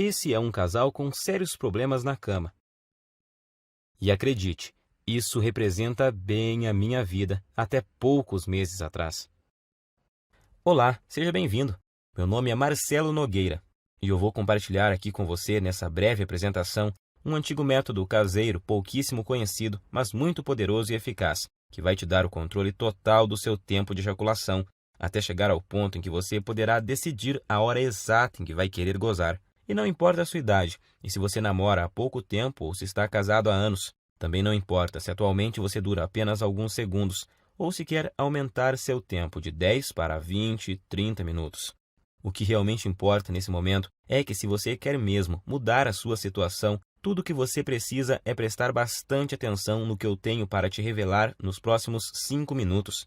Esse é um casal com sérios problemas na cama. E acredite, isso representa bem a minha vida até poucos meses atrás. Olá, seja bem-vindo. Meu nome é Marcelo Nogueira e eu vou compartilhar aqui com você, nessa breve apresentação, um antigo método caseiro pouquíssimo conhecido, mas muito poderoso e eficaz, que vai te dar o controle total do seu tempo de ejaculação, até chegar ao ponto em que você poderá decidir a hora exata em que vai querer gozar. E não importa a sua idade, e se você namora há pouco tempo ou se está casado há anos. Também não importa se atualmente você dura apenas alguns segundos, ou se quer aumentar seu tempo de 10 para 20, 30 minutos. O que realmente importa nesse momento é que, se você quer mesmo mudar a sua situação, tudo o que você precisa é prestar bastante atenção no que eu tenho para te revelar nos próximos 5 minutos.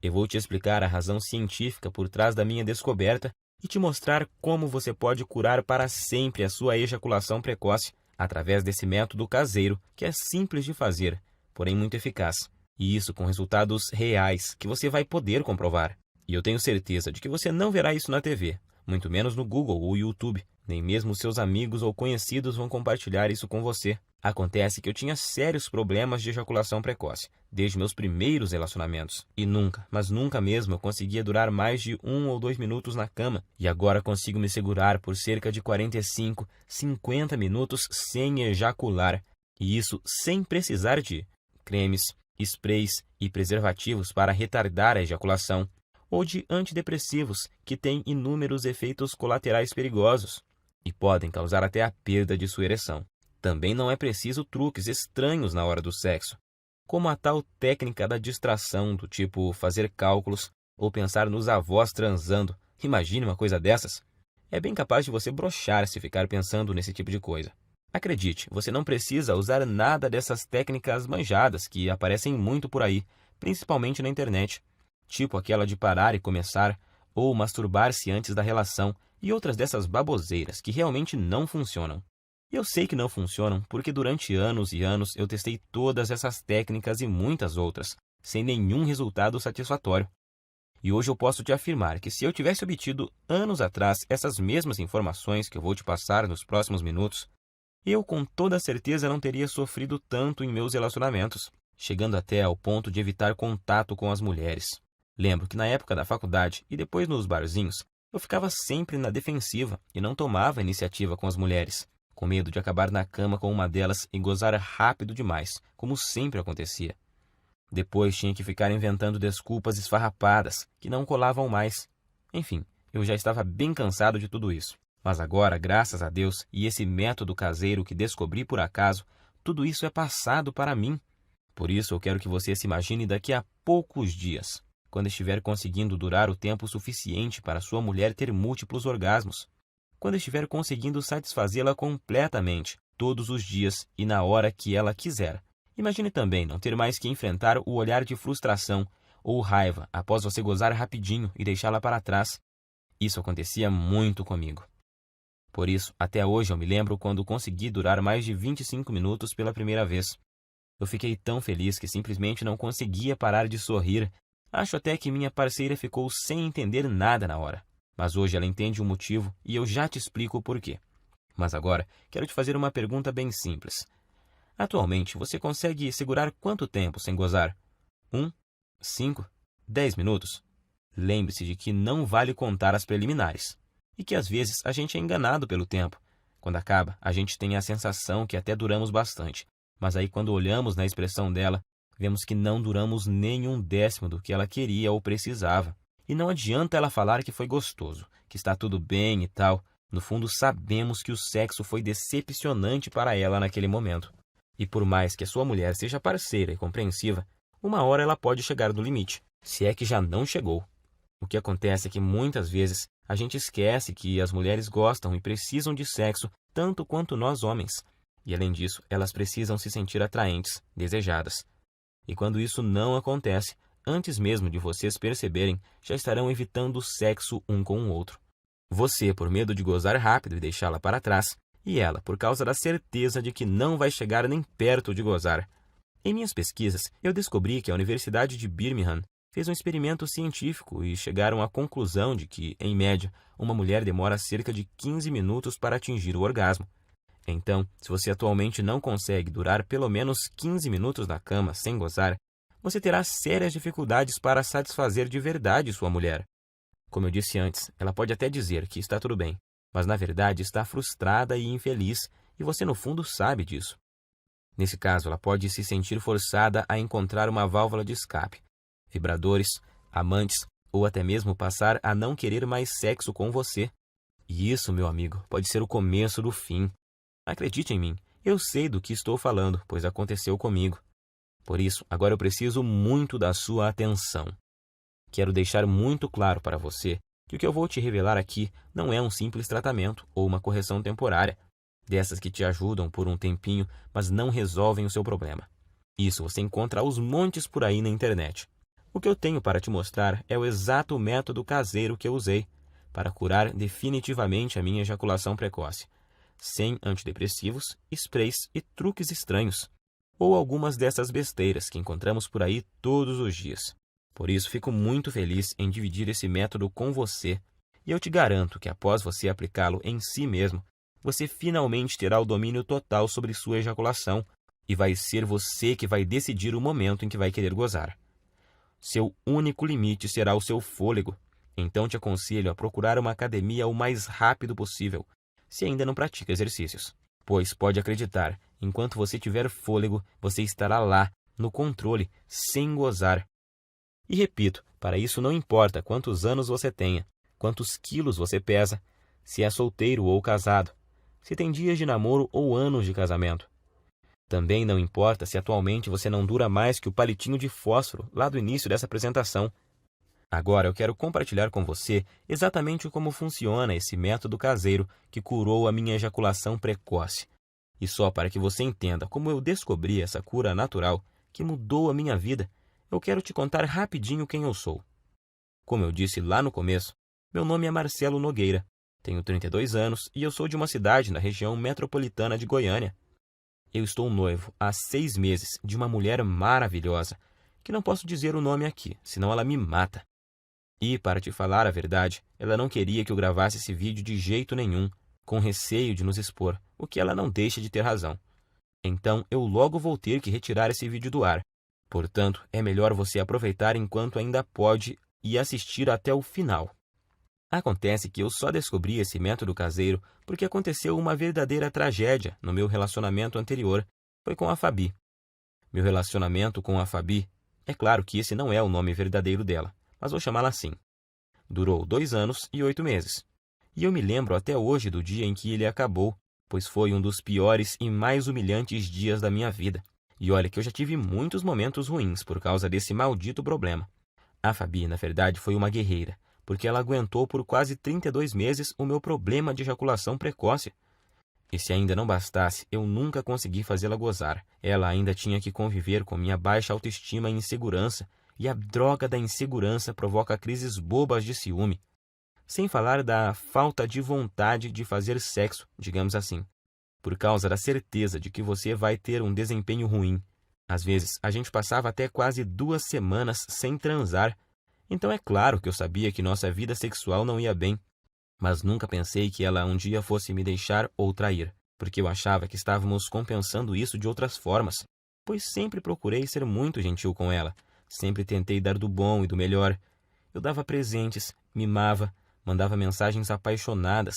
Eu vou te explicar a razão científica por trás da minha descoberta e te mostrar como você pode curar para sempre a sua ejaculação precoce através desse método caseiro que é simples de fazer, porém muito eficaz. E isso com resultados reais que você vai poder comprovar. E eu tenho certeza de que você não verá isso na TV, muito menos no Google ou YouTube. Nem mesmo seus amigos ou conhecidos vão compartilhar isso com você. Acontece que eu tinha sérios problemas de ejaculação precoce, desde meus primeiros relacionamentos. E nunca, mas nunca mesmo eu conseguia durar mais de 1 ou 2 minutos na cama. E agora consigo me segurar por cerca de 45, 50 minutos sem ejacular. E isso sem precisar de cremes, sprays e preservativos para retardar a ejaculação, ou de antidepressivos que têm inúmeros efeitos colaterais perigosos e podem causar até a perda de sua ereção. Também não é preciso truques estranhos na hora do sexo, como a tal técnica da distração, do tipo fazer cálculos ou pensar nos avós transando. Imagine uma coisa dessas. É bem capaz de você broxar se ficar pensando nesse tipo de coisa. Acredite, você não precisa usar nada dessas técnicas manjadas que aparecem muito por aí, principalmente na internet, tipo aquela de parar e começar, ou masturbar-se antes da relação, e outras dessas baboseiras que realmente não funcionam. Eu sei que não funcionam porque durante anos e anos eu testei todas essas técnicas e muitas outras, sem nenhum resultado satisfatório. E hoje eu posso te afirmar que, se eu tivesse obtido anos atrás essas mesmas informações que eu vou te passar nos próximos minutos, eu com toda certeza não teria sofrido tanto em meus relacionamentos, chegando até ao ponto de evitar contato com as mulheres. Lembro que na época da faculdade e depois nos barzinhos, eu ficava sempre na defensiva e não tomava iniciativa com as mulheres, com medo de acabar na cama com uma delas e gozar rápido demais, como sempre acontecia. Depois tinha que ficar inventando desculpas esfarrapadas, que não colavam mais. Enfim, eu já estava bem cansado de tudo isso. Mas agora, graças a Deus e esse método caseiro que descobri por acaso, tudo isso é passado para mim. Por isso eu quero que você se imagine daqui a poucos dias, quando estiver conseguindo durar o tempo suficiente para sua mulher ter múltiplos orgasmos, quando estiver conseguindo satisfazê-la completamente, todos os dias e na hora que ela quiser. Imagine também não ter mais que enfrentar o olhar de frustração ou raiva após você gozar rapidinho e deixá-la para trás. Isso acontecia muito comigo. Por isso, até hoje eu me lembro quando consegui durar mais de 25 minutos pela primeira vez. Eu fiquei tão feliz que simplesmente não conseguia parar de sorrir. Acho até que minha parceira ficou sem entender nada na hora. Mas hoje ela entende o motivo e eu já te explico o porquê. Mas agora, quero te fazer uma pergunta bem simples. Atualmente, você consegue segurar quanto tempo sem gozar? 1, 5, 10 minutos? Lembre-se de que não vale contar as preliminares. E que às vezes a gente é enganado pelo tempo. Quando acaba, a gente tem a sensação que até duramos bastante. Mas aí, quando olhamos na expressão dela, vemos que não duramos nem 1/10 do que ela queria ou precisava. E não adianta ela falar que foi gostoso, que está tudo bem e tal. No fundo, sabemos que o sexo foi decepcionante para ela naquele momento. E por mais que a sua mulher seja parceira e compreensiva, uma hora ela pode chegar no limite, se é que já não chegou. O que acontece é que muitas vezes a gente esquece que as mulheres gostam e precisam de sexo tanto quanto nós homens. E além disso, elas precisam se sentir atraentes, desejadas. E quando isso não acontece, antes mesmo de vocês perceberem, já estarão evitando o sexo um com o outro. Você, por medo de gozar rápido e deixá-la para trás, e ela, por causa da certeza de que não vai chegar nem perto de gozar. Em minhas pesquisas, eu descobri que a Universidade de Birmingham fez um experimento científico e chegaram à conclusão de que, em média, uma mulher demora cerca de 15 minutos para atingir o orgasmo. Então, se você atualmente não consegue durar pelo menos 15 minutos na cama sem gozar, você terá sérias dificuldades para satisfazer de verdade sua mulher. Como eu disse antes, ela pode até dizer que está tudo bem, mas na verdade está frustrada e infeliz, e você no fundo sabe disso. Nesse caso, ela pode se sentir forçada a encontrar uma válvula de escape, vibradores, amantes ou até mesmo passar a não querer mais sexo com você. E isso, meu amigo, pode ser o começo do fim. Acredite em mim, eu sei do que estou falando, pois aconteceu comigo. Por isso, agora eu preciso muito da sua atenção. Quero deixar muito claro para você que o que eu vou te revelar aqui não é um simples tratamento ou uma correção temporária, dessas que te ajudam por um tempinho, mas não resolvem o seu problema. Isso você encontra aos montes por aí na internet. O que eu tenho para te mostrar é o exato método caseiro que eu usei para curar definitivamente a minha ejaculação precoce, sem antidepressivos, sprays e truques estranhos, ou algumas dessas besteiras que encontramos por aí todos os dias. Por isso, fico muito feliz em dividir esse método com você, e eu te garanto que após você aplicá-lo em si mesmo, você finalmente terá o domínio total sobre sua ejaculação, e vai ser você que vai decidir o momento em que vai querer gozar. Seu único limite será o seu fôlego, então te aconselho a procurar uma academia o mais rápido possível, se ainda não pratica exercícios. Pois pode acreditar, enquanto você tiver fôlego, você estará lá, no controle, sem gozar. E repito, para isso não importa quantos anos você tenha, quantos quilos você pesa, se é solteiro ou casado, se tem dias de namoro ou anos de casamento. Também não importa se atualmente você não dura mais que o palitinho de fósforo lá do início dessa apresentação. Agora eu quero compartilhar com você exatamente como funciona esse método caseiro que curou a minha ejaculação precoce. E só para que você entenda como eu descobri essa cura natural que mudou a minha vida, eu quero te contar rapidinho quem eu sou. Como eu disse lá no começo, meu nome é Marcelo Nogueira, tenho 32 anos e eu sou de uma cidade na região metropolitana de Goiânia. Eu estou noivo há 6 meses de uma mulher maravilhosa, que não posso dizer o nome aqui, senão ela me mata. E, para te falar a verdade, ela não queria que eu gravasse esse vídeo de jeito nenhum, com receio de nos expor, o que ela não deixa de ter razão. Então, eu logo vou ter que retirar esse vídeo do ar. Portanto, é melhor você aproveitar enquanto ainda pode e assistir até o final. Acontece que eu só descobri esse método caseiro porque aconteceu uma verdadeira tragédia no meu relacionamento anterior. Foi com a Fabi. Meu relacionamento com a Fabi, é claro que esse não é o nome verdadeiro dela, mas vou chamá-la assim. Durou 2 anos e 8 meses. E eu me lembro até hoje do dia em que ele acabou, pois foi um dos piores e mais humilhantes dias da minha vida. E olha que eu já tive muitos momentos ruins por causa desse maldito problema. A Fabi, na verdade, foi uma guerreira, porque ela aguentou por quase 32 meses o meu problema de ejaculação precoce. E se ainda não bastasse, eu nunca consegui fazê-la gozar. Ela ainda tinha que conviver com minha baixa autoestima e insegurança, e a droga da insegurança provoca crises bobas de ciúme. Sem falar da falta de vontade de fazer sexo, digamos assim, por causa da certeza de que você vai ter um desempenho ruim. Às vezes, a gente passava até quase 2 semanas sem transar. Então é claro que eu sabia que nossa vida sexual não ia bem, mas nunca pensei que ela um dia fosse me deixar ou trair, porque eu achava que estávamos compensando isso de outras formas, pois sempre procurei ser muito gentil com ela, sempre tentei dar do bom e do melhor. Eu dava presentes, mimava, mandava mensagens apaixonadas,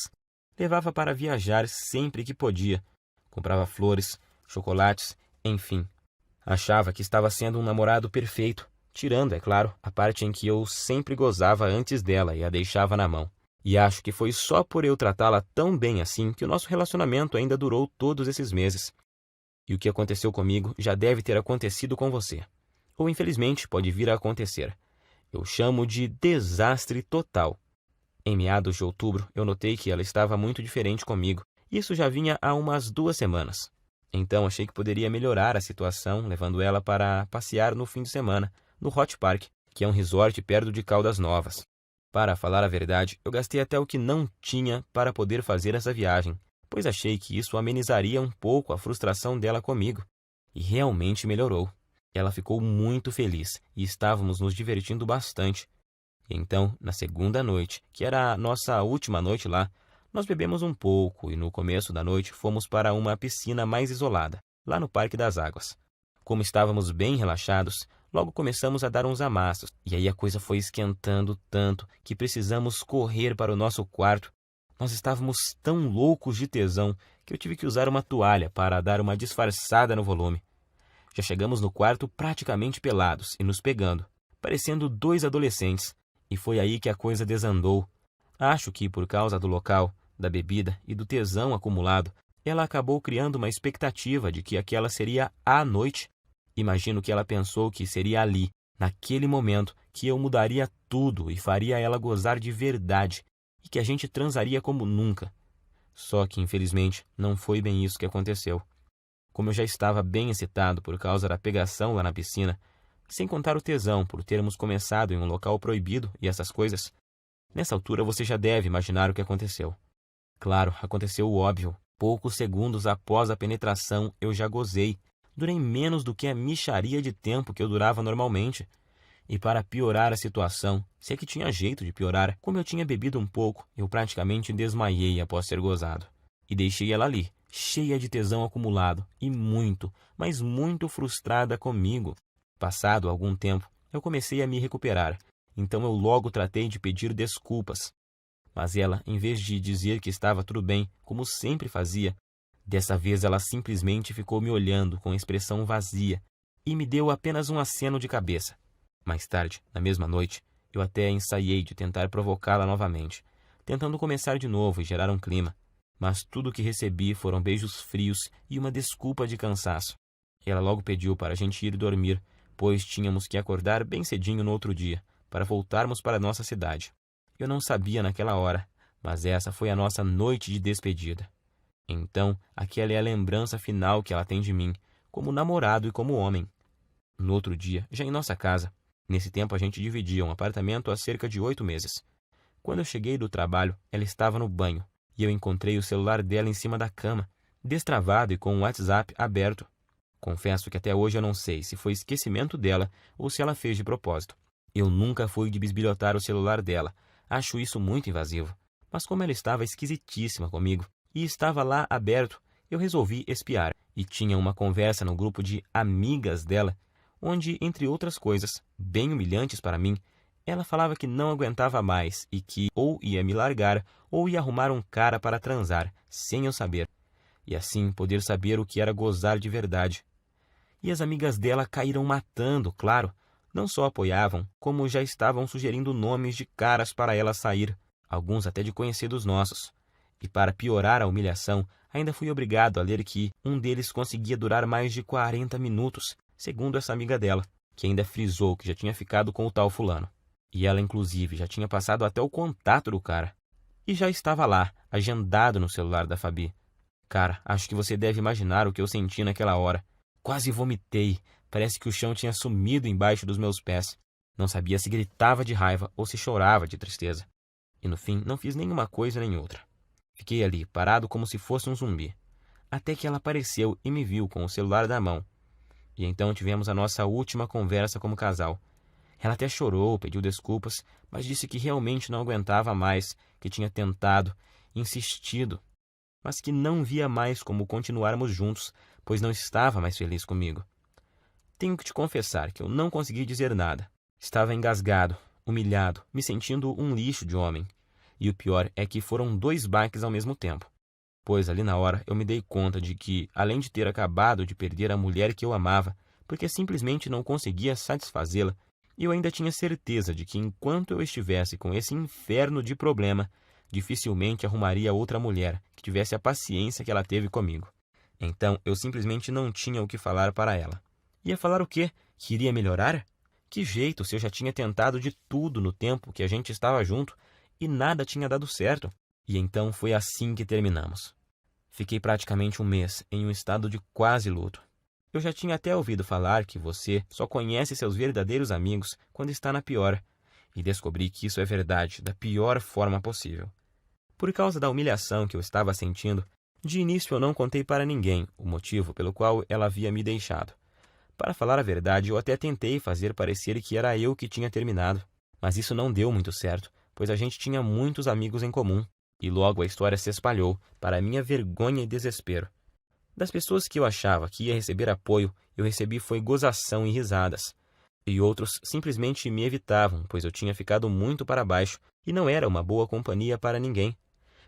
levava para viajar sempre que podia, comprava flores, chocolates, enfim. Achava que estava sendo um namorado perfeito, tirando, é claro, a parte em que eu sempre gozava antes dela e a deixava na mão. E acho que foi só por eu tratá-la tão bem assim que o nosso relacionamento ainda durou todos esses meses. E o que aconteceu comigo já deve ter acontecido com você. Ou infelizmente pode vir a acontecer. Eu chamo de desastre total. Em meados de outubro, eu notei que ela estava muito diferente comigo. Isso já vinha há umas 2 semanas. Então achei que poderia melhorar a situação, levando ela para passear no fim de semana, no Hot Park, que é um resort perto de Caldas Novas. Para falar a verdade, eu gastei até o que não tinha para poder fazer essa viagem, pois achei que isso amenizaria um pouco a frustração dela comigo. E realmente melhorou. Ela ficou muito feliz e estávamos nos divertindo bastante. Então, na segunda noite, que era a nossa última noite lá, nós bebemos um pouco e no começo da noite fomos para uma piscina mais isolada, lá no Parque das Águas. Como estávamos bem relaxados, logo começamos a dar uns amassos, e aí a coisa foi esquentando tanto que precisamos correr para o nosso quarto. Nós estávamos tão loucos de tesão que eu tive que usar uma toalha para dar uma disfarçada no volume. Já chegamos no quarto praticamente pelados e nos pegando, parecendo dois adolescentes, e foi aí que a coisa desandou. Acho que, por causa do local, da bebida e do tesão acumulado, ela acabou criando uma expectativa de que aquela seria a noite. Imagino que ela pensou que seria ali, naquele momento, que eu mudaria tudo e faria ela gozar de verdade, e que a gente transaria como nunca. Só que, infelizmente, não foi bem isso que aconteceu. Como eu já estava bem excitado por causa da pegação lá na piscina, sem contar o tesão por termos começado em um local proibido e essas coisas, nessa altura você já deve imaginar o que aconteceu. Claro, aconteceu o óbvio. Poucos segundos após a penetração, eu já gozei. Durei menos do que a mixaria de tempo que eu durava normalmente. E para piorar a situação, se é que tinha jeito de piorar, como eu tinha bebido um pouco, eu praticamente desmaiei após ser gozado. E deixei ela ali, cheia de tesão acumulado, e muito, mas muito frustrada comigo. Passado algum tempo, eu comecei a me recuperar, então eu logo tratei de pedir desculpas. Mas ela, em vez de dizer que estava tudo bem, como sempre fazia, dessa vez ela simplesmente ficou me olhando com expressão vazia e me deu apenas um aceno de cabeça. Mais tarde, na mesma noite, eu até ensaiei de tentar provocá-la novamente, tentando começar de novo e gerar um clima. Mas tudo o que recebi foram beijos frios e uma desculpa de cansaço. Ela logo pediu para a gente ir dormir, pois tínhamos que acordar bem cedinho no outro dia, para voltarmos para nossa cidade. Eu não sabia naquela hora, mas essa foi a nossa noite de despedida. Então, aquela é a lembrança final que ela tem de mim, como namorado e como homem. No outro dia, já em nossa casa, nesse tempo a gente dividia um apartamento há cerca de 8 meses. Quando eu cheguei do trabalho, ela estava no banho, e eu encontrei o celular dela em cima da cama, destravado e com o WhatsApp aberto. Confesso que até hoje eu não sei se foi esquecimento dela ou se ela fez de propósito. Eu nunca fui de bisbilhotar o celular dela, acho isso muito invasivo. Mas como ela estava esquisitíssima comigo e estava lá aberto, eu resolvi espiar. E tinha uma conversa no grupo de amigas dela, onde, entre outras coisas, bem humilhantes para mim, ela falava que não aguentava mais e que ou ia me largar ou ia arrumar um cara para transar, sem eu saber. E assim poder saber o que era gozar de verdade. E as amigas dela caíram matando, claro. Não só apoiavam, como já estavam sugerindo nomes de caras para ela sair, alguns até de conhecidos nossos. E para piorar a humilhação, ainda fui obrigado a ler que um deles conseguia durar mais de 40 minutos, segundo essa amiga dela, que ainda frisou que já tinha ficado com o tal fulano. E ela, inclusive, já tinha passado até o contato do cara. E já estava lá, agendado no celular da Fabi. Cara, acho que você deve imaginar o que eu senti naquela hora. Quase vomitei. Parece que o chão tinha sumido embaixo dos meus pés. Não sabia se gritava de raiva ou se chorava de tristeza. E no fim, não fiz nenhuma coisa nem outra. Fiquei ali, parado como se fosse um zumbi. Até que ela apareceu e me viu com o celular na mão. E então tivemos a nossa última conversa como casal. Ela até chorou, pediu desculpas, mas disse que realmente não aguentava mais, que tinha tentado, insistido, mas que não via mais como continuarmos juntos, pois não estava mais feliz comigo. Tenho que te confessar que eu não consegui dizer nada. Estava engasgado, humilhado, me sentindo um lixo de homem. E o pior é que foram 2 baques ao mesmo tempo. Pois ali na hora eu me dei conta de que, além de ter acabado de perder a mulher que eu amava, porque simplesmente não conseguia satisfazê-la, eu ainda tinha certeza de que enquanto eu estivesse com esse inferno de problema, dificilmente arrumaria outra mulher que tivesse a paciência que ela teve comigo. Então eu simplesmente não tinha o que falar para ela. Ia falar o quê? Que iria melhorar? Que jeito se eu já tinha tentado de tudo no tempo que a gente estava junto e nada tinha dado certo? E então foi assim que terminamos. Fiquei praticamente um mês em um estado de quase luto. Eu já tinha até ouvido falar que você só conhece seus verdadeiros amigos quando está na pior, e descobri que isso é verdade da pior forma possível. Por causa da humilhação que eu estava sentindo, de início eu não contei para ninguém o motivo pelo qual ela havia me deixado. Para falar a verdade, eu até tentei fazer parecer que era eu que tinha terminado. Mas isso não deu muito certo, pois a gente tinha muitos amigos em comum. E logo a história se espalhou, para minha vergonha e desespero. Das pessoas que eu achava que ia receber apoio, eu recebi foi gozação e risadas. E outros simplesmente me evitavam, pois eu tinha ficado muito para baixo e não era uma boa companhia para ninguém.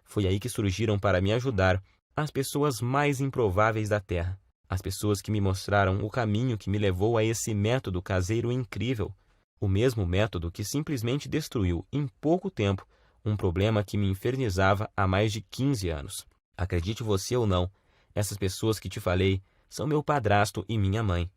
Foi aí que surgiram para me ajudar as pessoas mais improváveis da Terra. As pessoas que me mostraram o caminho que me levou a esse método caseiro incrível. O mesmo método que simplesmente destruiu, em pouco tempo, um problema que me infernizava há mais de 15 anos. Acredite você ou não, essas pessoas que te falei são meu padrasto e minha mãe.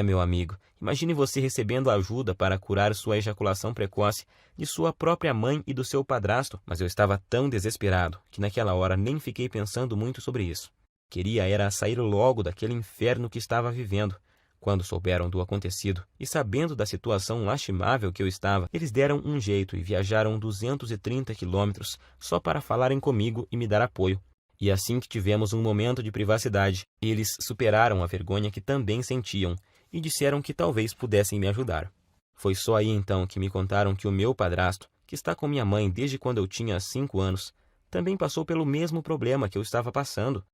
Meu amigo, imagine você recebendo ajuda para curar sua ejaculação precoce de sua própria mãe e do seu padrasto, mas eu estava tão desesperado que naquela hora nem fiquei pensando muito sobre isso. Queria era sair logo daquele inferno que estava vivendo. Quando souberam do acontecido e sabendo da situação lastimável que eu estava, eles deram um jeito e viajaram 230 quilômetros só para falarem comigo e me dar apoio. E assim que tivemos um momento de privacidade, eles superaram a vergonha que também sentiam e disseram que talvez pudessem me ajudar. Foi só aí então que me contaram que o meu padrasto, que está com minha mãe desde quando eu tinha 5 anos, também passou pelo mesmo problema que eu estava passando.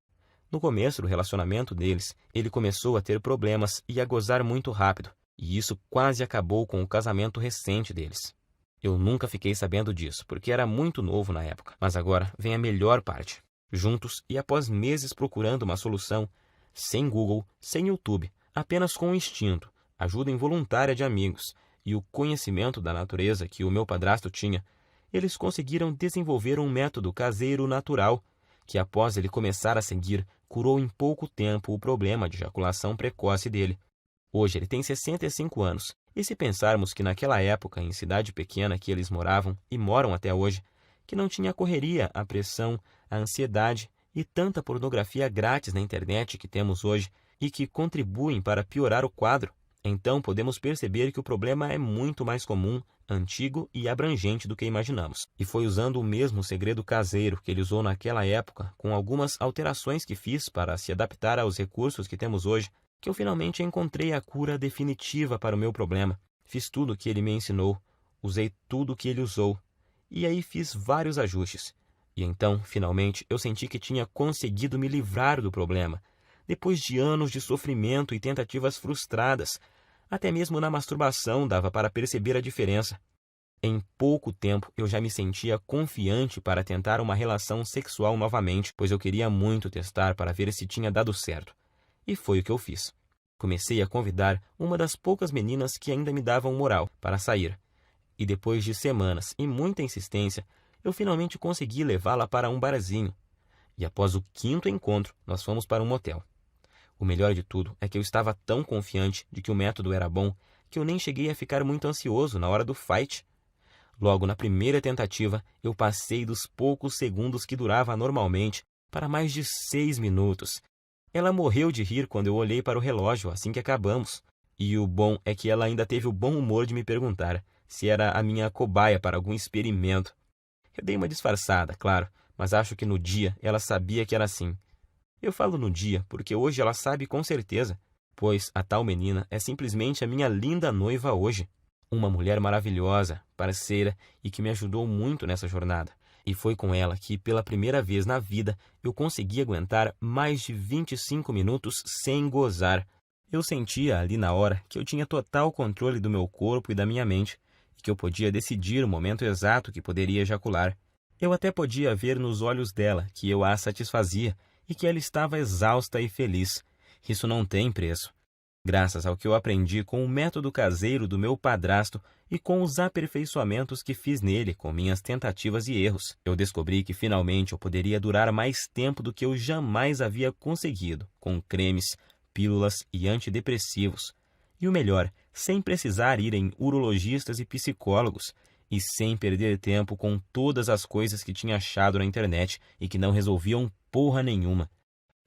No começo do relacionamento deles, ele começou a ter problemas e a gozar muito rápido, e isso quase acabou com o casamento recente deles. Eu nunca fiquei sabendo disso, porque era muito novo na época, mas agora vem a melhor parte. Juntos e após meses procurando uma solução, sem Google, sem YouTube, apenas com o instinto, ajuda involuntária de amigos e o conhecimento da natureza que o meu padrasto tinha, eles conseguiram desenvolver um método caseiro natural, que após ele começar a seguir, curou em pouco tempo o problema de ejaculação precoce dele. Hoje ele tem 65 anos, e se pensarmos que naquela época, em cidade pequena que eles moravam e moram até hoje, que não tinha a correria, a pressão, a ansiedade e tanta pornografia grátis na internet que temos hoje e que contribuem para piorar o quadro, então podemos perceber que o problema é muito mais comum, antigo e abrangente do que imaginamos. E foi usando o mesmo segredo caseiro que ele usou naquela época, com algumas alterações que fiz para se adaptar aos recursos que temos hoje, que eu finalmente encontrei a cura definitiva para o meu problema. Fiz tudo o que ele me ensinou, usei tudo o que ele usou, e aí fiz vários ajustes. E então, finalmente, eu senti que tinha conseguido me livrar do problema, depois de anos de sofrimento e tentativas frustradas. Até mesmo na masturbação dava para perceber a diferença. Em pouco tempo, eu já me sentia confiante para tentar uma relação sexual novamente, pois eu queria muito testar para ver se tinha dado certo. E foi o que eu fiz. Comecei a convidar uma das poucas meninas que ainda me davam moral para sair. E depois de semanas e muita insistência, eu finalmente consegui levá-la para um barzinho. E após o 5º encontro, nós fomos para um motel. O melhor de tudo é que eu estava tão confiante de que o método era bom que eu nem cheguei a ficar muito ansioso na hora do fight. Logo na primeira tentativa, eu passei dos poucos segundos que durava normalmente para mais de 6 minutos. Ela morreu de rir quando eu olhei para o relógio assim que acabamos. E o bom é que ela ainda teve o bom humor de me perguntar se era a minha cobaia para algum experimento. Eu dei uma disfarçada, claro, mas acho que no dia ela sabia que era assim. Eu falo no dia porque hoje ela sabe com certeza, pois a tal menina é simplesmente a minha linda noiva hoje. Uma mulher maravilhosa, parceira e que me ajudou muito nessa jornada. E foi com ela que, pela primeira vez na vida, eu consegui aguentar mais de 25 minutos sem gozar. Eu sentia ali na hora que eu tinha total controle do meu corpo e da minha mente, e que eu podia decidir o momento exato que poderia ejacular. Eu até podia ver nos olhos dela que eu a satisfazia e que ela estava exausta e feliz. Isso não tem preço. Graças ao que eu aprendi com o método caseiro do meu padrasto e com os aperfeiçoamentos que fiz nele com minhas tentativas e erros, eu descobri que finalmente eu poderia durar mais tempo do que eu jamais havia conseguido, com cremes, pílulas e antidepressivos. E o melhor, sem precisar ir em urologistas e psicólogos, e sem perder tempo com todas as coisas que tinha achado na internet e que não resolviam porra nenhuma.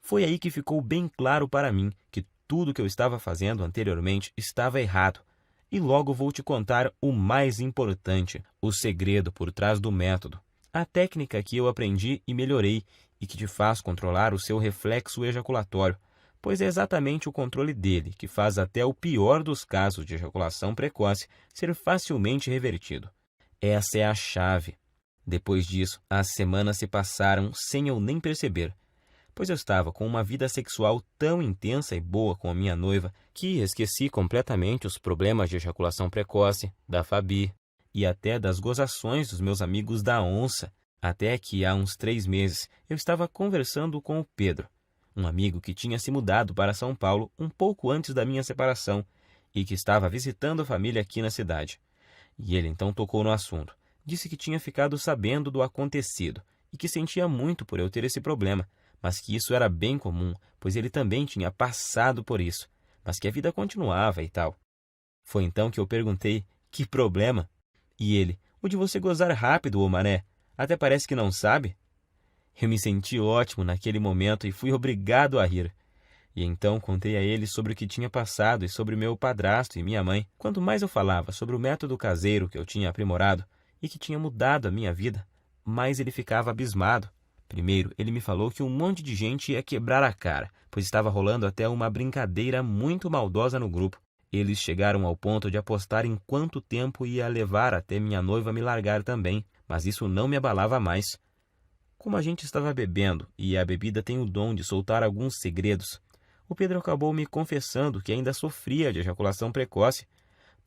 Foi aí que ficou bem claro para mim que tudo que eu estava fazendo anteriormente estava errado. E logo vou te contar o mais importante, o segredo por trás do método. A técnica que eu aprendi e melhorei e que te faz controlar o seu reflexo ejaculatório, pois é exatamente o controle dele que faz até o pior dos casos de ejaculação precoce ser facilmente revertido. Essa é a chave. Depois disso, as semanas se passaram sem eu nem perceber, pois eu estava com uma vida sexual tão intensa e boa com a minha noiva que esqueci completamente os problemas de ejaculação precoce, da Fabi e até das gozações dos meus amigos da onça, até que há uns 3 meses eu estava conversando com o Pedro, um amigo que tinha se mudado para São Paulo um pouco antes da minha separação e que estava visitando a família aqui na cidade. E ele então tocou no assunto. Disse que tinha ficado sabendo do acontecido e que sentia muito por eu ter esse problema, mas que isso era bem comum, pois ele também tinha passado por isso, mas que a vida continuava e tal. Foi então que eu perguntei, que problema? E ele, o de você gozar rápido, ô mané, até parece que não sabe. Eu me senti ótimo naquele momento e fui obrigado a rir. E então contei a ele sobre o que tinha passado e sobre meu padrasto e minha mãe. Quanto mais eu falava sobre o método caseiro que eu tinha aprimorado e que tinha mudado a minha vida, mais ele ficava abismado. Primeiro, ele me falou que um monte de gente ia quebrar a cara, pois estava rolando até uma brincadeira muito maldosa no grupo. Eles chegaram ao ponto de apostar em quanto tempo ia levar até minha noiva me largar também, mas isso não me abalava mais. Como a gente estava bebendo, e a bebida tem o dom de soltar alguns segredos, o Pedro acabou me confessando que ainda sofria de ejaculação precoce.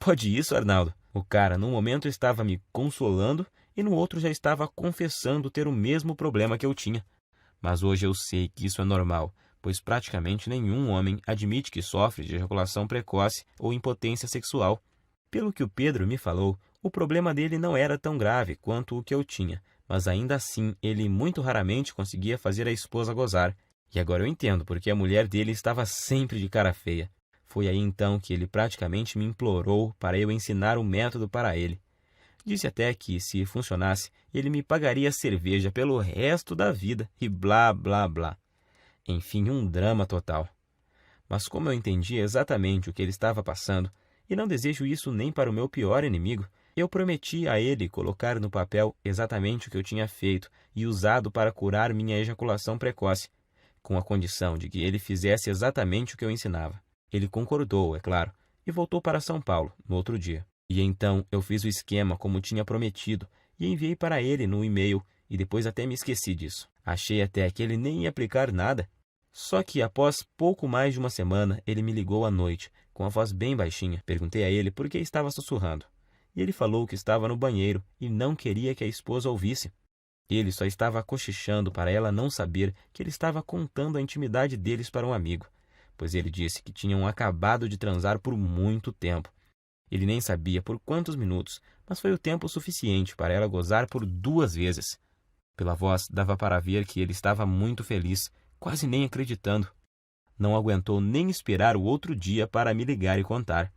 Pode isso, Arnaldo? O cara, num momento, estava me consolando e no outro já estava confessando ter o mesmo problema que eu tinha. Mas hoje eu sei que isso é normal, pois praticamente nenhum homem admite que sofre de ejaculação precoce ou impotência sexual. Pelo que o Pedro me falou, o problema dele não era tão grave quanto o que eu tinha, mas ainda assim ele muito raramente conseguia fazer a esposa gozar. E agora eu entendo porque a mulher dele estava sempre de cara feia. Foi aí então que ele praticamente me implorou para eu ensinar o método para ele. Disse até que, se funcionasse, ele me pagaria cerveja pelo resto da vida e blá, blá, blá. Enfim, um drama total. Mas como eu entendi exatamente o que ele estava passando, e não desejo isso nem para o meu pior inimigo, eu prometi a ele colocar no papel exatamente o que eu tinha feito e usado para curar minha ejaculação precoce, com a condição de que ele fizesse exatamente o que eu ensinava. Ele concordou, é claro, e voltou para São Paulo no outro dia. E então eu fiz o esquema como tinha prometido e enviei para ele no e-mail e depois até me esqueci disso. Achei até que ele nem ia aplicar nada. Só que após pouco mais de uma semana ele me ligou à noite, com a voz bem baixinha. Perguntei a ele por que estava sussurrando. E ele falou que estava no banheiro e não queria que a esposa ouvisse. Ele só estava cochichando para ela não saber que ele estava contando a intimidade deles para um amigo, pois ele disse que tinham acabado de transar por muito tempo. Ele nem sabia por quantos minutos, mas foi o tempo suficiente para ela gozar por 2 vezes. Pela voz, dava para ver que ele estava muito feliz, quase nem acreditando. Não aguentou nem esperar o outro dia para me ligar e contar.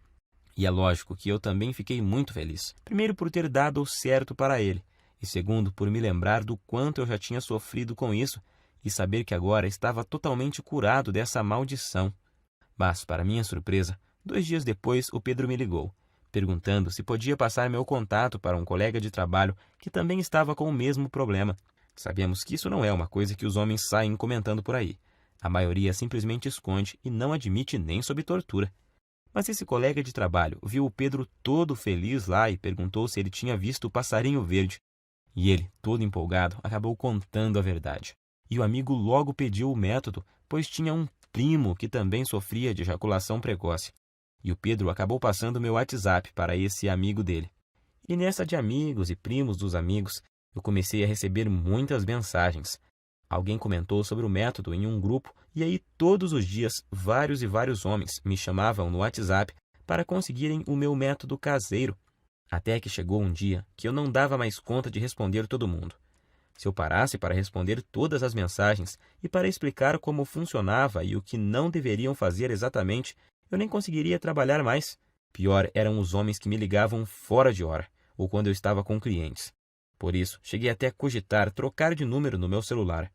E é lógico que eu também fiquei muito feliz. Primeiro por ter dado o certo para ele, e segundo por me lembrar do quanto eu já tinha sofrido com isso e saber que agora estava totalmente curado dessa maldição. Mas, para minha surpresa, 2 dias depois o Pedro me ligou, perguntando se podia passar meu contato para um colega de trabalho que também estava com o mesmo problema. Sabemos que isso não é uma coisa que os homens saem comentando por aí. A maioria simplesmente esconde e não admite nem sob tortura. Mas esse colega de trabalho viu o Pedro todo feliz lá e perguntou se ele tinha visto o passarinho verde. E ele, todo empolgado, acabou contando a verdade. E o amigo logo pediu o método, pois tinha um primo que também sofria de ejaculação precoce. E o Pedro acabou passando meu WhatsApp para esse amigo dele. E nessa de amigos e primos dos amigos, eu comecei a receber muitas mensagens. Alguém comentou sobre o método em um grupo e aí todos os dias vários e vários homens me chamavam no WhatsApp para conseguirem o meu método caseiro. Até que chegou um dia que eu não dava mais conta de responder todo mundo. Se eu parasse para responder todas as mensagens e para explicar como funcionava e o que não deveriam fazer exatamente, eu nem conseguiria trabalhar mais. Pior eram os homens que me ligavam fora de hora, ou quando eu estava com clientes. Por isso, cheguei até a cogitar trocar de número no meu celular.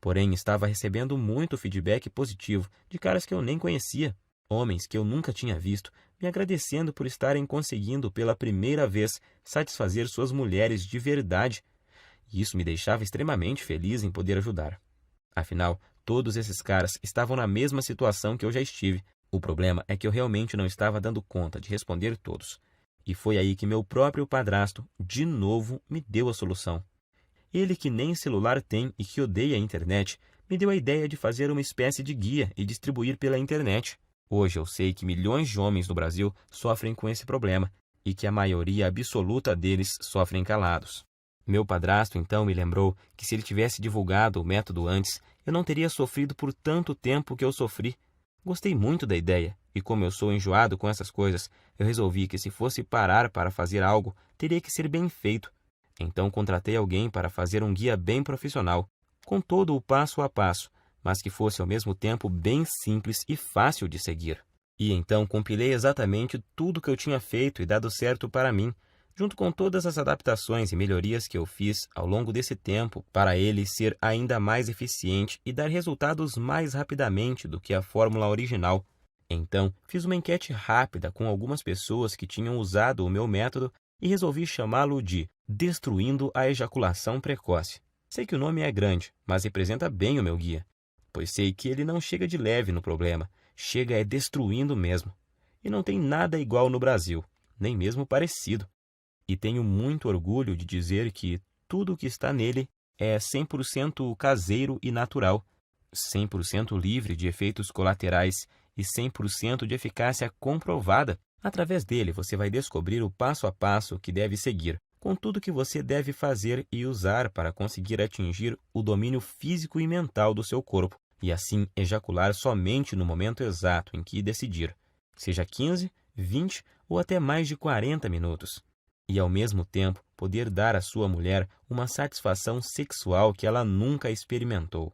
Porém, estava recebendo muito feedback positivo de caras que eu nem conhecia, homens que eu nunca tinha visto, me agradecendo por estarem conseguindo pela primeira vez satisfazer suas mulheres de verdade. E isso me deixava extremamente feliz em poder ajudar. Afinal, Todos esses caras estavam na mesma situação que eu já estive. O problema é que eu realmente não estava dando conta de responder todos. E foi aí que meu próprio padrasto, de novo, me deu a solução. Ele, que nem celular tem e que odeia a internet, me deu a ideia de fazer uma espécie de guia e distribuir pela internet. Hoje eu sei que milhões de homens no Brasil sofrem com esse problema e que a maioria absoluta deles sofrem calados. Meu padrasto então me lembrou que se ele tivesse divulgado o método antes, eu não teria sofrido por tanto tempo que eu sofri. Gostei muito da ideia, e como eu sou enjoado com essas coisas, eu resolvi que se fosse parar para fazer algo, teria que ser bem feito. Então contratei alguém para fazer um guia bem profissional, com todo o passo a passo, mas que fosse ao mesmo tempo bem simples e fácil de seguir. E então compilei exatamente tudo que eu tinha feito e dado certo para mim, junto com todas as adaptações e melhorias que eu fiz ao longo desse tempo para ele ser ainda mais eficiente e dar resultados mais rapidamente do que a fórmula original. Então, fiz uma enquete rápida com algumas pessoas que tinham usado o meu método e resolvi chamá-lo de Destruindo a Ejaculação Precoce. Sei que o nome é grande, mas representa bem o meu guia, pois sei que ele não chega de leve no problema, chega destruindo mesmo. E não tem nada igual no Brasil, nem mesmo parecido. E tenho muito orgulho de dizer que tudo o que está nele é 100% caseiro e natural, 100% livre de efeitos colaterais e 100% de eficácia comprovada. Através dele, você vai descobrir o passo a passo que deve seguir, com tudo que você deve fazer e usar para conseguir atingir o domínio físico e mental do seu corpo, e assim ejacular somente no momento exato em que decidir, seja 15, 20 ou até mais de 40 minutos. E ao mesmo tempo poder dar à sua mulher uma satisfação sexual que ela nunca experimentou.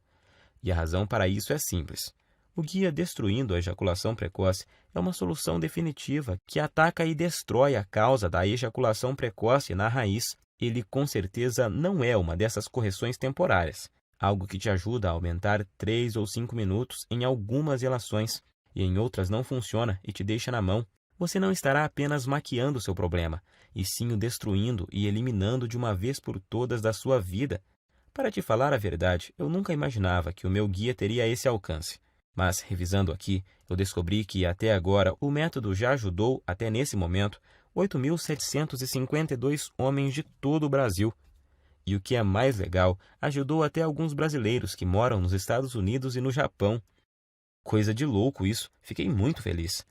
E a razão para isso é simples. O guia Destruindo a Ejaculação Precoce é uma solução definitiva que ataca e destrói a causa da ejaculação precoce na raiz. Ele com certeza não é uma dessas correções temporárias, algo que te ajuda a aumentar 3 ou 5 minutos em algumas relações e em outras não funciona e te deixa na mão. Você não estará apenas maquiando seu problema, e sim o destruindo e eliminando de uma vez por todas da sua vida. Para te falar a verdade, eu nunca imaginava que o meu guia teria esse alcance. Mas, revisando aqui, eu descobri que, até agora, o método já ajudou, até nesse momento, 8.752 homens de todo o Brasil. E o que é mais legal, ajudou até alguns brasileiros que moram nos Estados Unidos e no Japão. Coisa de louco isso, fiquei muito feliz.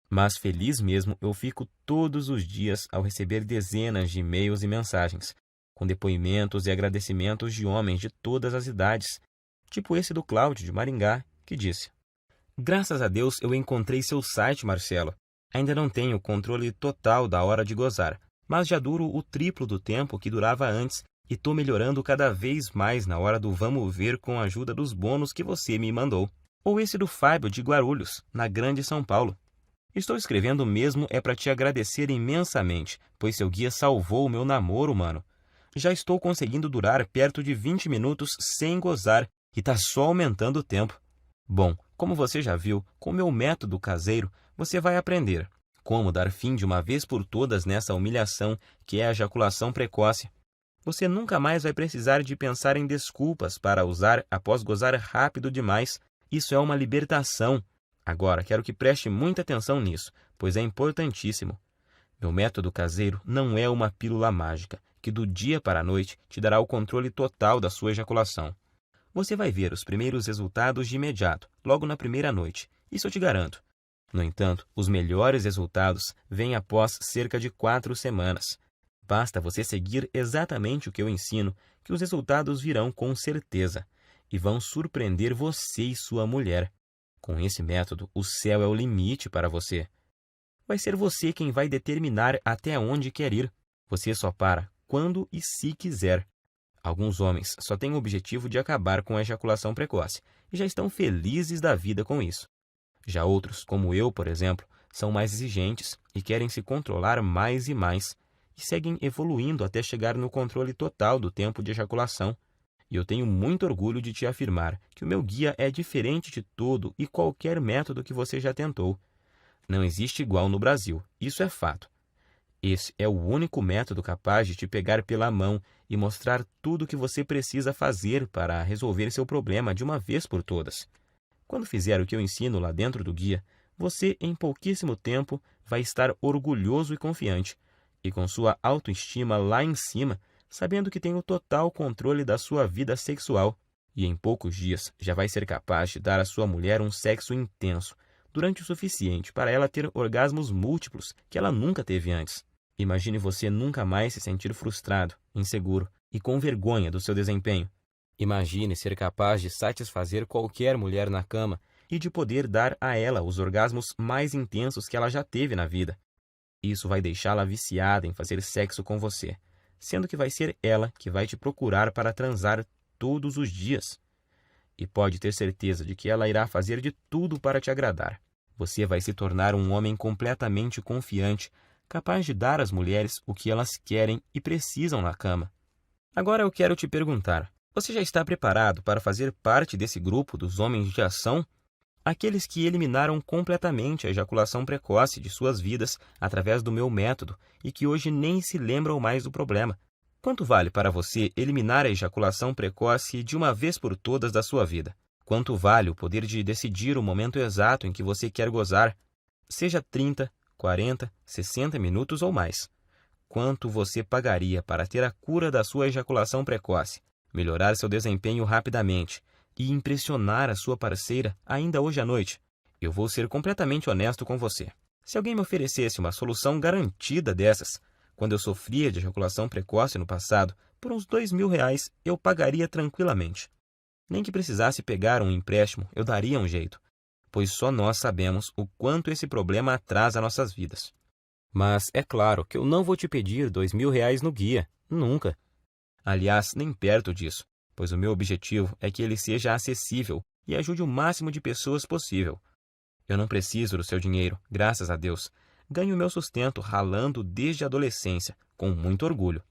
Mas feliz mesmo eu fico todos os dias ao receber dezenas de e-mails e mensagens, com depoimentos e agradecimentos de homens de todas as idades, tipo esse do Cláudio de Maringá, que disse: Graças a Deus eu encontrei seu site, Marcelo. Ainda não tenho o controle total da hora de gozar, mas já duro o triplo do tempo que durava antes e tô melhorando cada vez mais na hora do vamos ver com a ajuda dos bônus que você me mandou. Ou esse do Fábio de Guarulhos, na Grande São Paulo. Estou escrevendo mesmo para te agradecer imensamente, pois seu guia salvou o meu namoro, mano. Já estou conseguindo durar perto de 20 minutos sem gozar e tá só aumentando o tempo. Bom, como você já viu, com o meu método caseiro, você vai aprender como dar fim de uma vez por todas nessa humilhação que é a ejaculação precoce. Você nunca mais vai precisar de pensar em desculpas para usar após gozar rápido demais. Isso é uma libertação. Agora, quero que preste muita atenção nisso, pois é importantíssimo. Meu método caseiro não é uma pílula mágica, que do dia para a noite te dará o controle total da sua ejaculação. Você vai ver os primeiros resultados de imediato, logo na primeira noite, isso eu te garanto. No entanto, os melhores resultados vêm após cerca de 4 semanas. Basta você seguir exatamente o que eu ensino, que os resultados virão com certeza, e vão surpreender você e sua mulher. Com esse método, o céu é o limite para você. Vai ser você quem vai determinar até onde quer ir. Você só para quando e se quiser. Alguns homens só têm o objetivo de acabar com a ejaculação precoce e já estão felizes da vida com isso. Já outros, como eu, por exemplo, são mais exigentes e querem se controlar mais e mais, e seguem evoluindo até chegar no controle total do tempo de ejaculação. E eu tenho muito orgulho de te afirmar que o meu guia é diferente de todo e qualquer método que você já tentou. Não existe igual no Brasil, isso é fato. Esse é o único método capaz de te pegar pela mão e mostrar tudo o que você precisa fazer para resolver seu problema de uma vez por todas. Quando fizer o que eu ensino lá dentro do guia, você, em pouquíssimo tempo, vai estar orgulhoso e confiante, e com sua autoestima lá em cima, sabendo que tem o total controle da sua vida sexual, e em poucos dias já vai ser capaz de dar à sua mulher um sexo intenso, durante o suficiente para ela ter orgasmos múltiplos que ela nunca teve antes. Imagine você nunca mais se sentir frustrado, inseguro e com vergonha do seu desempenho. Imagine ser capaz de satisfazer qualquer mulher na cama e de poder dar a ela os orgasmos mais intensos que ela já teve na vida. Isso vai deixá-la viciada em fazer sexo com você, sendo que vai ser ela que vai te procurar para transar todos os dias. E pode ter certeza de que ela irá fazer de tudo para te agradar. Você vai se tornar um homem completamente confiante, capaz de dar às mulheres o que elas querem e precisam na cama. Agora eu quero te perguntar, você já está preparado para fazer parte desse grupo dos homens de ação? Aqueles que eliminaram completamente a ejaculação precoce de suas vidas através do meu método e que hoje nem se lembram mais do problema. Quanto vale para você eliminar a ejaculação precoce de uma vez por todas da sua vida? Quanto vale o poder de decidir o momento exato em que você quer gozar? Seja 30, 40, 60 minutos ou mais. Quanto você pagaria para ter a cura da sua ejaculação precoce, melhorar seu desempenho rapidamente e impressionar a sua parceira ainda hoje à noite? Eu vou ser completamente honesto com você. Se alguém me oferecesse uma solução garantida dessas, quando eu sofria de ejaculação precoce no passado, por uns R$ 2.000, eu pagaria tranquilamente. Nem que precisasse pegar um empréstimo, eu daria um jeito, pois só nós sabemos o quanto esse problema atrasa nossas vidas. Mas é claro que eu não vou te pedir R$ 2.000 no guia, nunca. Aliás, nem perto disso, pois o meu objetivo é que ele seja acessível e ajude o máximo de pessoas possível. Eu não preciso do seu dinheiro, graças a Deus. Ganho meu sustento ralando desde a adolescência, com muito orgulho.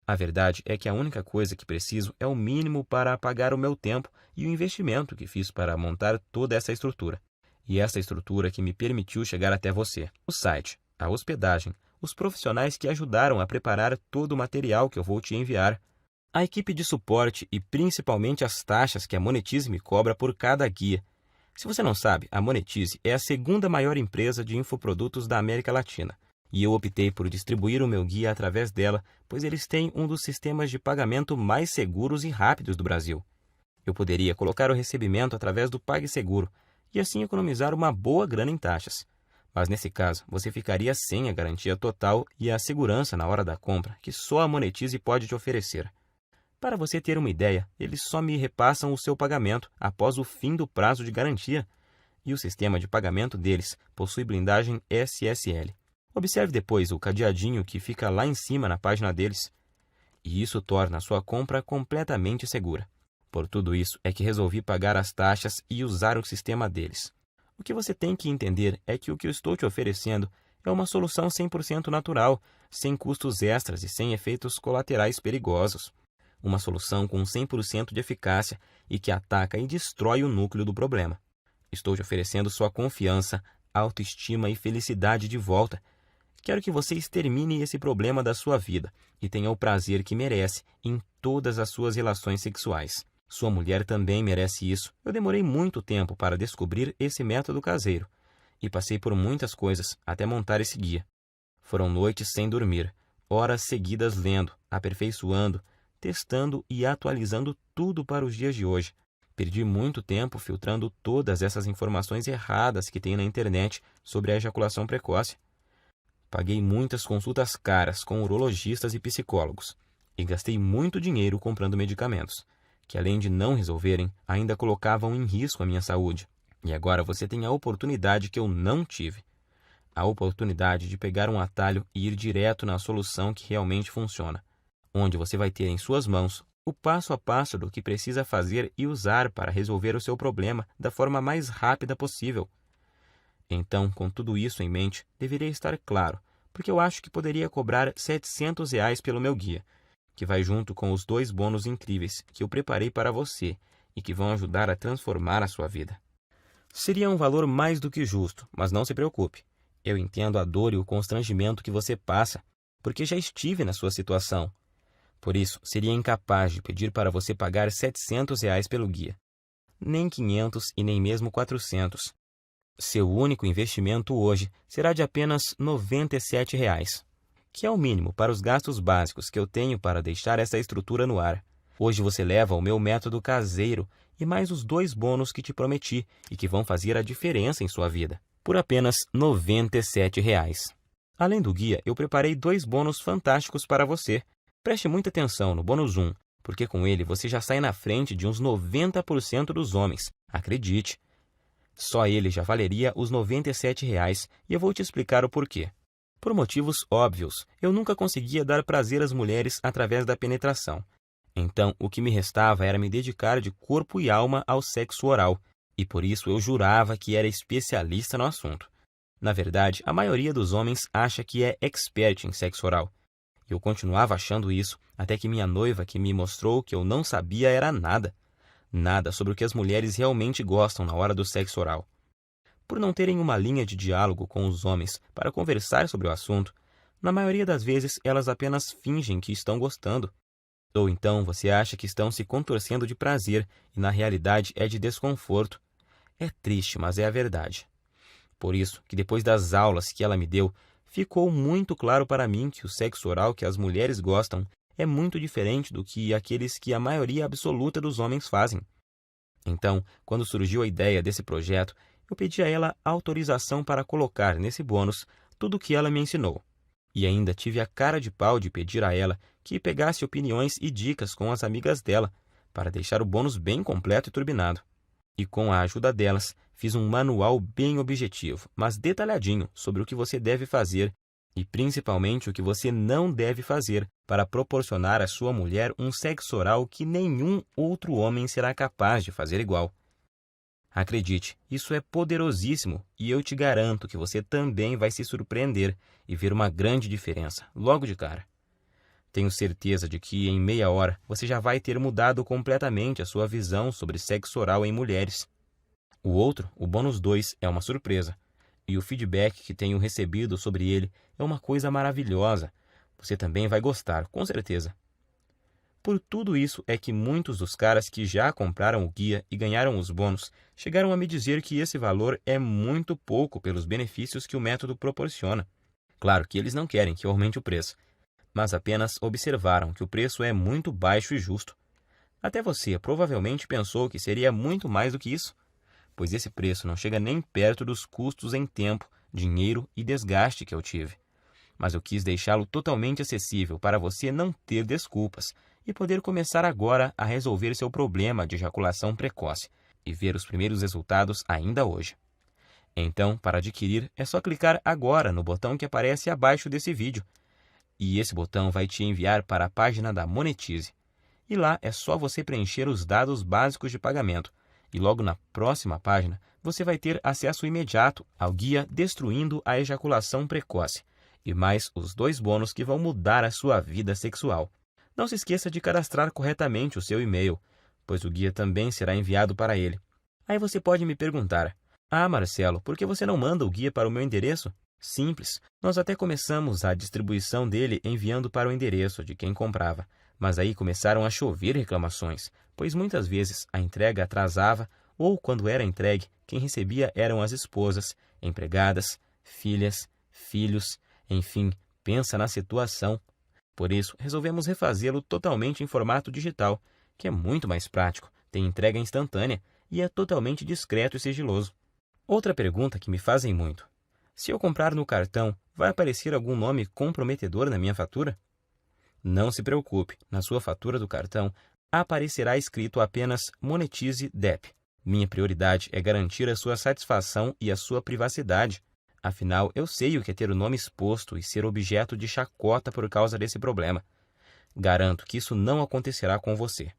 A verdade é que a única coisa que preciso é o mínimo para pagar o meu tempo e o investimento que fiz para montar toda essa estrutura. E essa estrutura que me permitiu chegar até você. O site, a hospedagem, os profissionais que ajudaram a preparar todo o material que eu vou te enviar, a equipe de suporte e principalmente as taxas que a Monetize me cobra por cada guia. Se você não sabe, a Monetize é a segunda maior empresa de infoprodutos da América Latina. E eu optei por distribuir o meu guia através dela, pois eles têm um dos sistemas de pagamento mais seguros e rápidos do Brasil. Eu poderia colocar o recebimento através do PagSeguro e assim economizar uma boa grana em taxas. Mas nesse caso, você ficaria sem a garantia total e a segurança na hora da compra que só a Monetize pode te oferecer. Para você ter uma ideia, eles só me repassam o seu pagamento após o fim do prazo de garantia, e o sistema de pagamento deles possui blindagem SSL. Observe depois o cadeadinho que fica lá em cima na página deles, e isso torna a sua compra completamente segura. Por tudo isso é que resolvi pagar as taxas e usar o sistema deles. O que você tem que entender é que o que eu estou te oferecendo é uma solução 100% natural, sem custos extras e sem efeitos colaterais perigosos. Uma solução com 100% de eficácia e que ataca e destrói o núcleo do problema. Estou te oferecendo sua confiança, autoestima e felicidade de volta. Quero que você extermine esse problema da sua vida e tenha o prazer que merece em todas as suas relações sexuais. Sua mulher também merece isso. Eu demorei muito tempo para descobrir esse método caseiro e passei por muitas coisas até montar esse guia. Foram noites sem dormir, horas seguidas lendo, aperfeiçoando, testando e atualizando tudo para os dias de hoje. Perdi muito tempo filtrando todas essas informações erradas que tem na internet sobre a ejaculação precoce. Paguei muitas consultas caras com urologistas e psicólogos e gastei muito dinheiro comprando medicamentos, que além de não resolverem, ainda colocavam em risco a minha saúde. E agora você tem a oportunidade que eu não tive. A oportunidade de pegar um atalho e ir direto na solução que realmente funciona, onde você vai ter em suas mãos o passo a passo do que precisa fazer e usar para resolver o seu problema da forma mais rápida possível. Então, com tudo isso em mente, deveria estar claro, porque eu acho que poderia cobrar R$ 700 pelo meu guia, que vai junto com os 2 bônus incríveis que eu preparei para você e que vão ajudar a transformar a sua vida. Seria um valor mais do que justo, mas não se preocupe. Eu entendo a dor e o constrangimento que você passa, porque já estive na sua situação. Por isso, seria incapaz de pedir para você pagar R$ 700 pelo guia. Nem 500 e nem mesmo 400. Seu único investimento hoje será de apenas R$ 97, que é o mínimo para os gastos básicos que eu tenho para deixar essa estrutura no ar. Hoje você leva o meu método caseiro e mais os 2 bônus que te prometi e que vão fazer a diferença em sua vida, por apenas R$ 97. Além do guia, eu preparei 2 bônus fantásticos para você. Preste muita atenção no bônus 1, porque com ele você já sai na frente de uns 90% dos homens. Acredite. Só ele já valeria os R$ 97 e eu vou te explicar o porquê. Por motivos óbvios, eu nunca conseguia dar prazer às mulheres através da penetração. Então, o que me restava era me dedicar de corpo e alma ao sexo oral, e por isso eu jurava que era especialista no assunto. Na verdade, a maioria dos homens acha que é expert em sexo oral. Eu continuava achando isso até que minha noiva que me mostrou que eu não sabia era nada. Nada sobre o que as mulheres realmente gostam na hora do sexo oral. Por não terem uma linha de diálogo com os homens para conversar sobre o assunto, na maioria das vezes elas apenas fingem que estão gostando. Ou então você acha que estão se contorcendo de prazer e na realidade é de desconforto. É triste, mas é a verdade. Por isso que depois das aulas que ela me deu, ficou muito claro para mim que o sexo oral que as mulheres gostam é muito diferente do que aqueles que a maioria absoluta dos homens fazem. Então, quando surgiu a ideia desse projeto, eu pedi a ela autorização para colocar nesse bônus tudo o que ela me ensinou. E ainda tive a cara de pau de pedir a ela que pegasse opiniões e dicas com as amigas dela, para deixar o bônus bem completo e turbinado. E com a ajuda delas, fiz um manual bem objetivo, mas detalhadinho sobre o que você deve fazer e principalmente o que você não deve fazer para proporcionar à sua mulher um sexo oral que nenhum outro homem será capaz de fazer igual. Acredite, isso é poderosíssimo e eu te garanto que você também vai se surpreender e ver uma grande diferença, logo de cara. Tenho certeza de que em meia hora você já vai ter mudado completamente a sua visão sobre sexo oral em mulheres. O outro, o bônus 2, é uma surpresa. E o feedback que tenho recebido sobre ele é uma coisa maravilhosa. Você também vai gostar, com certeza. Por tudo isso é que muitos dos caras que já compraram o guia e ganharam os bônus chegaram a me dizer que esse valor é muito pouco pelos benefícios que o método proporciona. Claro que eles não querem que eu aumente o preço, mas apenas observaram que o preço é muito baixo e justo. Até você provavelmente pensou que seria muito mais do que isso, pois esse preço não chega nem perto dos custos em tempo, dinheiro e desgaste que eu tive. Mas eu quis deixá-lo totalmente acessível para você não ter desculpas e poder começar agora a resolver seu problema de ejaculação precoce e ver os primeiros resultados ainda hoje. Então, para adquirir, é só clicar agora no botão que aparece abaixo desse vídeo. E esse botão vai te enviar para a página da Monetize. E lá é só você preencher os dados básicos de pagamento. E logo na próxima página, você vai ter acesso imediato ao guia Destruindo a Ejaculação Precoce e mais os 2 bônus que vão mudar a sua vida sexual. Não se esqueça de cadastrar corretamente o seu e-mail, pois o guia também será enviado para ele. Aí você pode me perguntar: "Ah, Marcelo, por que você não manda o guia para o meu endereço?" Simples, nós até começamos a distribuição dele enviando para o endereço de quem comprava, mas aí começaram a chover reclamações, pois muitas vezes a entrega atrasava ou, quando era entregue, quem recebia eram as esposas, empregadas, filhas, filhos, enfim, pensa na situação. Por isso, resolvemos refazê-lo totalmente em formato digital, que é muito mais prático, tem entrega instantânea e é totalmente discreto e sigiloso. Outra pergunta que me fazem muito: se eu comprar no cartão, vai aparecer algum nome comprometedor na minha fatura? Não se preocupe, na sua fatura do cartão aparecerá escrito apenas Monetize DEP. Minha prioridade é garantir a sua satisfação e a sua privacidade. Afinal, eu sei o que é ter o nome exposto e ser objeto de chacota por causa desse problema. Garanto que isso não acontecerá com você.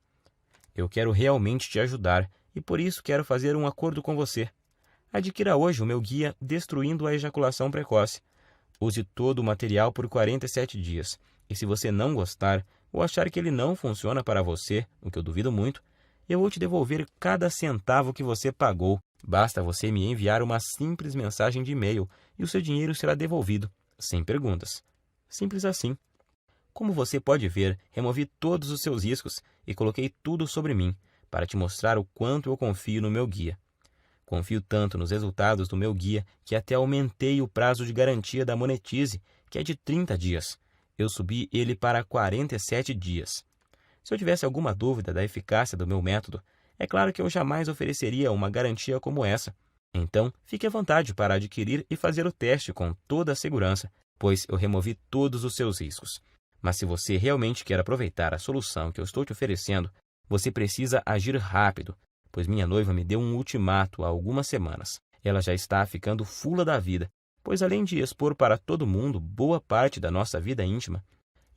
Eu quero realmente te ajudar e por isso quero fazer um acordo com você. Adquira hoje o meu guia Destruindo a Ejaculação Precoce. Use todo o material por 47 dias. E se você não gostar ou achar que ele não funciona para você, o que eu duvido muito, eu vou te devolver cada centavo que você pagou Basta você me enviar uma simples mensagem de e-mail e o seu dinheiro será devolvido, sem perguntas. Simples assim. Como você pode ver, removi todos os seus riscos e coloquei tudo sobre mim, para te mostrar o quanto eu confio no meu guia. Confio tanto nos resultados do meu guia que até aumentei o prazo de garantia da Monetize, que é de 30 dias. Eu subi ele para 47 dias. Se eu tivesse alguma dúvida da eficácia do meu método, é claro que eu jamais ofereceria uma garantia como essa. Então, fique à vontade para adquirir e fazer o teste com toda a segurança, pois eu removi todos os seus riscos. Mas se você realmente quer aproveitar a solução que eu estou te oferecendo, você precisa agir rápido, pois minha noiva me deu um ultimato há algumas semanas. Ela já está ficando fula da vida, pois além de expor para todo mundo boa parte da nossa vida íntima,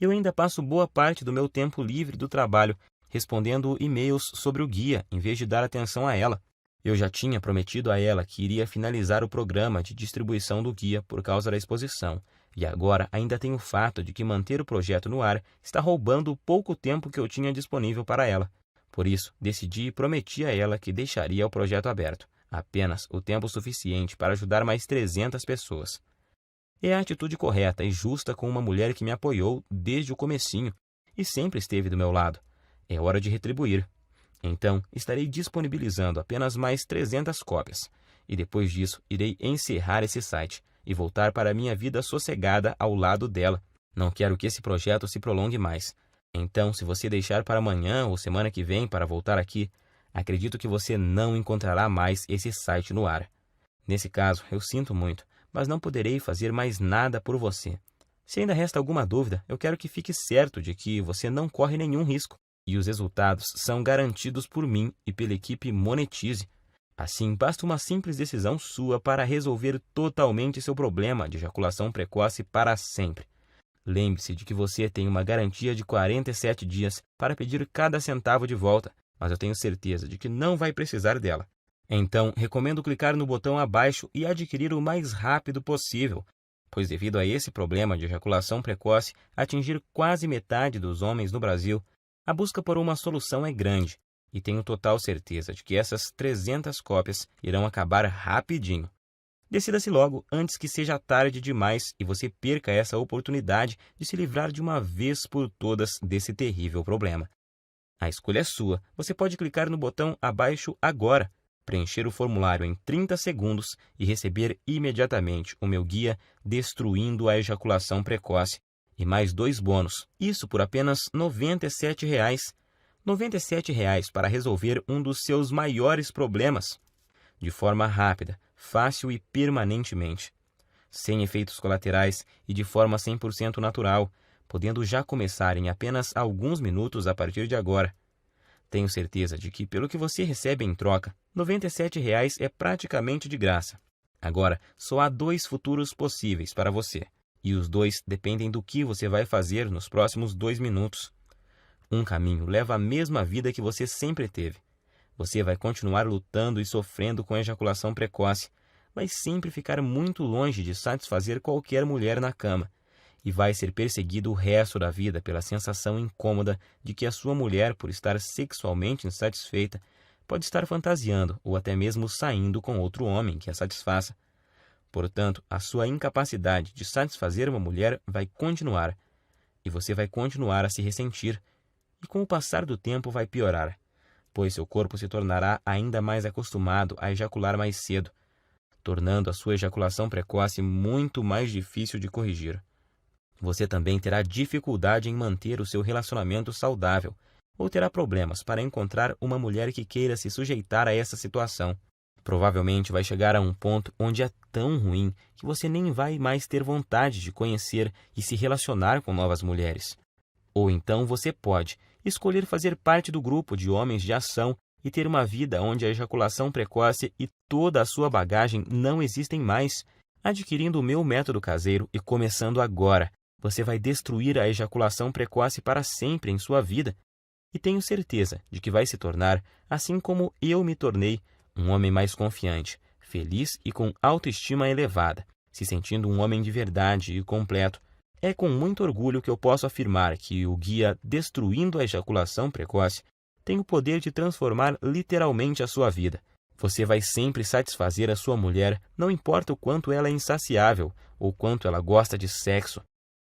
eu ainda passo boa parte do meu tempo livre do trabalho respondendo e-mails sobre o guia em vez de dar atenção a ela. Eu já tinha prometido a ela que iria finalizar o programa de distribuição do guia por causa da exposição, e agora ainda tem o fato de que manter o projeto no ar está roubando o pouco tempo que eu tinha disponível para ela. Por isso, decidi e prometi a ela que deixaria o projeto aberto, apenas o tempo suficiente para ajudar mais 300 pessoas. É a atitude correta e justa com uma mulher que me apoiou desde o comecinho e sempre esteve do meu lado. É hora de retribuir. Então, estarei disponibilizando apenas mais 300 cópias, e depois disso irei encerrar esse site e voltar para a minha vida sossegada ao lado dela. Não quero que esse projeto se prolongue mais. Então, se você deixar para amanhã ou semana que vem para voltar aqui, acredito que você não encontrará mais esse site no ar. Nesse caso, eu sinto muito, mas não poderei fazer mais nada por você. Se ainda resta alguma dúvida, eu quero que fique certo de que você não corre nenhum risco, e os resultados são garantidos por mim e pela equipe Monetize. Assim, basta uma simples decisão sua para resolver totalmente seu problema de ejaculação precoce para sempre. Lembre-se de que você tem uma garantia de 47 dias para pedir cada centavo de volta, mas eu tenho certeza de que não vai precisar dela. Então, recomendo clicar no botão abaixo e adquirir o mais rápido possível, pois devido a esse problema de ejaculação precoce atingir quase metade dos homens no Brasil, a busca por uma solução é grande, e tenho total certeza de que essas 300 cópias irão acabar rapidinho. Decida-se logo antes que seja tarde demais e você perca essa oportunidade de se livrar de uma vez por todas desse terrível problema. A escolha é sua. Você pode clicar no botão abaixo agora, preencher o formulário em 30 segundos e receber imediatamente o meu guia Destruindo a Ejaculação Precoce e mais 2 bônus. Isso por apenas R$ 97. R$ 97 para resolver um dos seus maiores problemas, de forma rápida, fácil e permanentemente, sem efeitos colaterais e de forma 100% natural, podendo já começar em apenas alguns minutos a partir de agora. Tenho certeza de que, pelo que você recebe em troca, R$ 97 é praticamente de graça. Agora, só há 2 futuros possíveis para você, e os 2 dependem do que você vai fazer nos próximos 2 minutos. Um caminho leva à mesma vida que você sempre teve. Você vai continuar lutando e sofrendo com a ejaculação precoce, vai sempre ficar muito longe de satisfazer qualquer mulher na cama, e vai ser perseguido o resto da vida pela sensação incômoda de que a sua mulher, por estar sexualmente insatisfeita, pode estar fantasiando ou até mesmo saindo com outro homem que a satisfaça. Portanto, a sua incapacidade de satisfazer uma mulher vai continuar, e você vai continuar a se ressentir, e com o passar do tempo vai piorar, pois seu corpo se tornará ainda mais acostumado a ejacular mais cedo, tornando a sua ejaculação precoce muito mais difícil de corrigir. Você também terá dificuldade em manter o seu relacionamento saudável, ou terá problemas para encontrar uma mulher que queira se sujeitar a essa situação. Provavelmente vai chegar a um ponto onde é tão ruim que você nem vai mais ter vontade de conhecer e se relacionar com novas mulheres. Ou então você pode escolher fazer parte do grupo de homens de ação e ter uma vida onde a ejaculação precoce e toda a sua bagagem não existem mais. Adquirindo o meu método caseiro e começando agora, você vai destruir a ejaculação precoce para sempre em sua vida. E tenho certeza de que vai se tornar, assim como eu me tornei, um homem mais confiante, feliz e com autoestima elevada, se sentindo um homem de verdade e completo. É com muito orgulho que eu posso afirmar que o guia Destruindo a Ejaculação Precoce tem o poder de transformar literalmente a sua vida, Você vai sempre satisfazer a sua mulher, não importa o quanto ela é insaciável ou quanto ela gosta de sexo.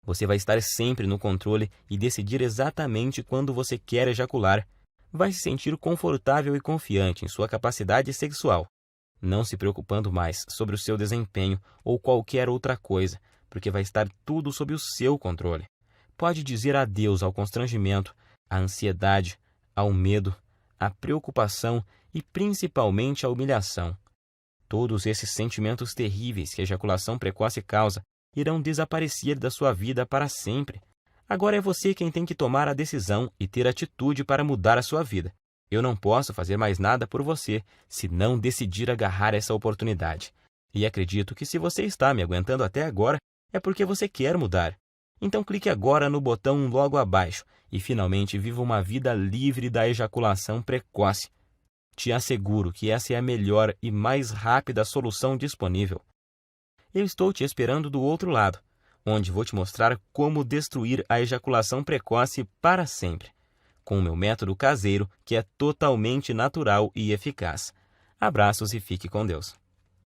Você vai estar sempre no controle e decidir exatamente quando você quer ejacular. Vai se sentir confortável e confiante em sua capacidade sexual, não se preocupando mais sobre o seu desempenho ou qualquer outra coisa, porque vai estar tudo sob o seu controle. Pode dizer adeus ao constrangimento, à ansiedade, ao medo, à preocupação e principalmente à humilhação. Todos esses sentimentos terríveis que a ejaculação precoce causa irão desaparecer da sua vida para sempre. Agora é você quem tem que tomar a decisão e ter atitude para mudar a sua vida. Eu não posso fazer mais nada por você se não decidir agarrar essa oportunidade. E acredito que se você está me aguentando até agora, é porque você quer mudar. Então clique agora no botão logo abaixo e finalmente viva uma vida livre da ejaculação precoce. Te asseguro que essa é a melhor e mais rápida solução disponível. Eu estou te esperando do outro lado, onde vou te mostrar como destruir a ejaculação precoce para sempre, com o meu método caseiro que é totalmente natural e eficaz. Abraços e fique com Deus.